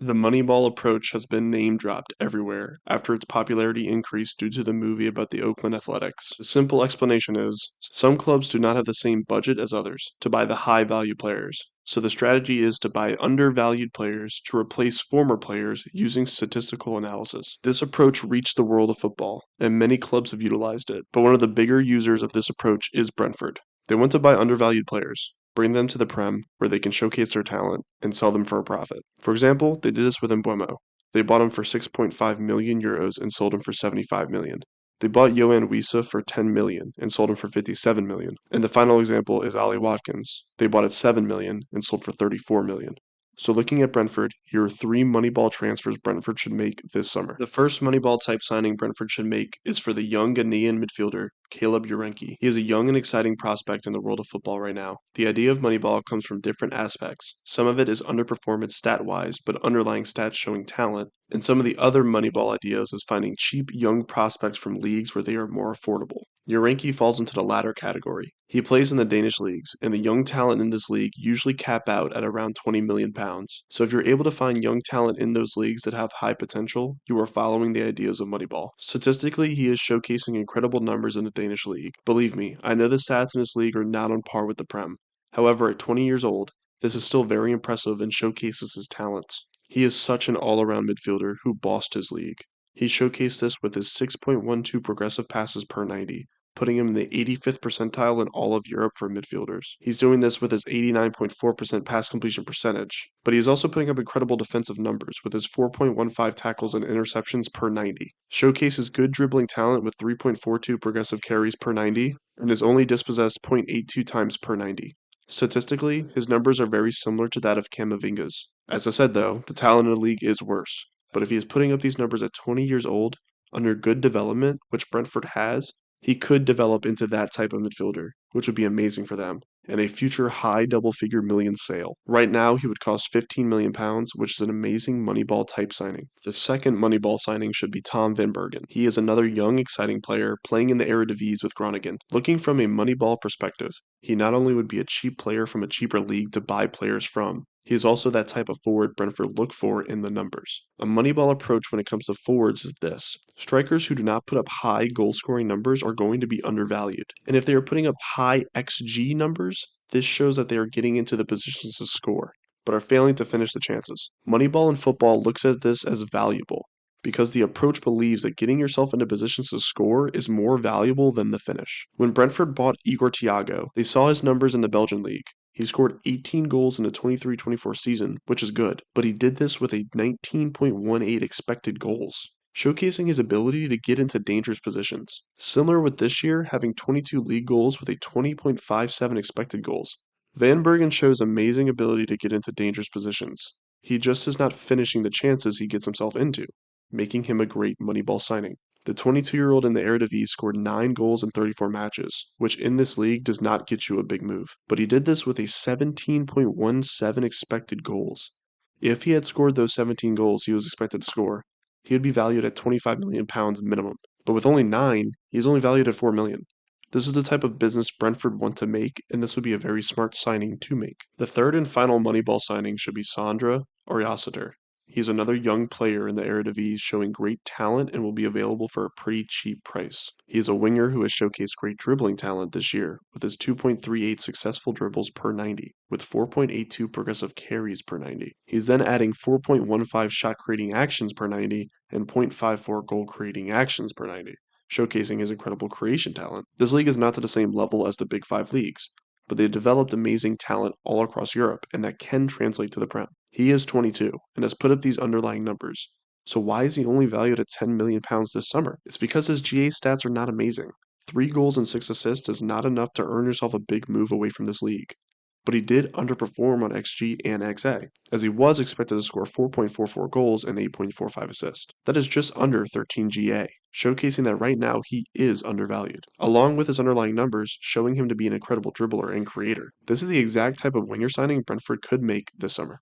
The Moneyball approach has been name-dropped everywhere after its popularity increased due to the movie about the Oakland Athletics. The simple explanation is, some clubs do not have the same budget as others to buy the high-value players, so the strategy is to buy undervalued players to replace former players using statistical analysis. This approach reached the world of football, and many clubs have utilized it, but one of the bigger users of this approach is Brentford. They want to buy undervalued players, bring them to the Prem where they can showcase their talent and sell them for a profit. For example, they did this with Mbeumo. They bought him for 6.5 million euros and sold him for 75 million. They bought Yohan Wissa for 10 million and sold him for 57 million. And the final example is Ali Watkins. They bought at 7 million and sold for 34 million. So looking at Brentford, here are 3 Moneyball transfers Brentford should make this summer. The first Moneyball type signing Brentford should make is for the young Ghanaian midfielder, Caleb Urenki. He is a young and exciting prospect in the world of football right now. The idea of Moneyball comes from different aspects. Some of it is underperformance stat-wise, but underlying stats showing talent. And some of the other Moneyball ideas is finding cheap young prospects from leagues where they are more affordable. Urenki falls into the latter category. He plays in the Danish leagues, and the young talent in this league usually cap out at around £20 million. So if you're able to find young talent in those leagues that have high potential, you are following the ideas of Moneyball. Statistically, he is showcasing incredible numbers in the Danish league. Believe me, I know the stats in this league are not on par with the Prem. However, at 20 years old, this is still very impressive and showcases his talents. He is such an all-around midfielder who bossed his league. He showcased this with his 6.12 progressive passes per 90, putting him in the 85th percentile in all of Europe for midfielders. He's doing this with his 89.4% pass completion percentage, but he's also putting up incredible defensive numbers with his 4.15 tackles and interceptions per 90. Showcases good dribbling talent with 3.42 progressive carries per 90, and is only dispossessed 0.82 times per 90. Statistically, his numbers are very similar to that of Camavinga's. As I said though, the talent in the league is worse, but if he is putting up these numbers at 20 years old, under good development, which Brentford has, he could develop into that type of midfielder, which would be amazing for them, and a future high double-figure million sale. Right now, he would cost £15 million, which is an amazing Moneyball type signing. The second Moneyball signing should be Tom Van Bergen. He is another young, exciting player playing in the Eredivisie with Groningen. Looking from a Moneyball perspective, he not only would be a cheap player from a cheaper league to buy players from, he is also that type of forward Brentford look for in the numbers. A Moneyball approach when it comes to forwards is this. Strikers who do not put up high goal-scoring numbers are going to be undervalued. And if they are putting up high XG numbers, this shows that they are getting into the positions to score, but are failing to finish the chances. Moneyball in football looks at this as valuable, because the approach believes that getting yourself into positions to score is more valuable than the finish. When Brentford bought Igor Thiago, they saw his numbers in the Belgian league. He scored 18 goals in the 23-24 season, which is good, but he did this with a 19.18 expected goals, showcasing his ability to get into dangerous positions. Similar with this year, having 22 league goals with a 20.57 expected goals. Van Bergen shows amazing ability to get into dangerous positions. He just is not finishing the chances he gets himself into, making him a great Moneyball signing. The 22-year-old in the Eredivisie scored 9 goals in 34 matches, which in this league does not get you a big move. But he did this with a 17.17 expected goals. If he had scored those 17 goals he was expected to score, he would be valued at £25 million minimum. But with only 9, he's only valued at £4 million. This is the type of business Brentford want to make, and this would be a very smart signing to make. The third and final Moneyball signing should be Sandra Oriasiter. He's another young player in the Eredivisie showing great talent and will be available for a pretty cheap price. He is a winger who has showcased great dribbling talent this year with his 2.38 successful dribbles per 90, with 4.82 progressive carries per 90. He's then adding 4.15 shot creating actions per 90 and 0.54 goal creating actions per 90, showcasing his incredible creation talent. This league is not to the same level as the Big Five leagues, but they developed amazing talent all across Europe, and that can translate to the Prem. He is 22 and has put up these underlying numbers. So why is he only valued at £10 million this summer? It's because his GA stats are not amazing. 3 goals and 6 assists is not enough to earn yourself a big move away from this league. But he did underperform on XG and XA, as he was expected to score 4.44 goals and 8.45 assists. That is just under 13 GA, showcasing that right now he is undervalued, along with his underlying numbers showing him to be an incredible dribbler and creator. This is the exact type of winger signing Brentford could make this summer.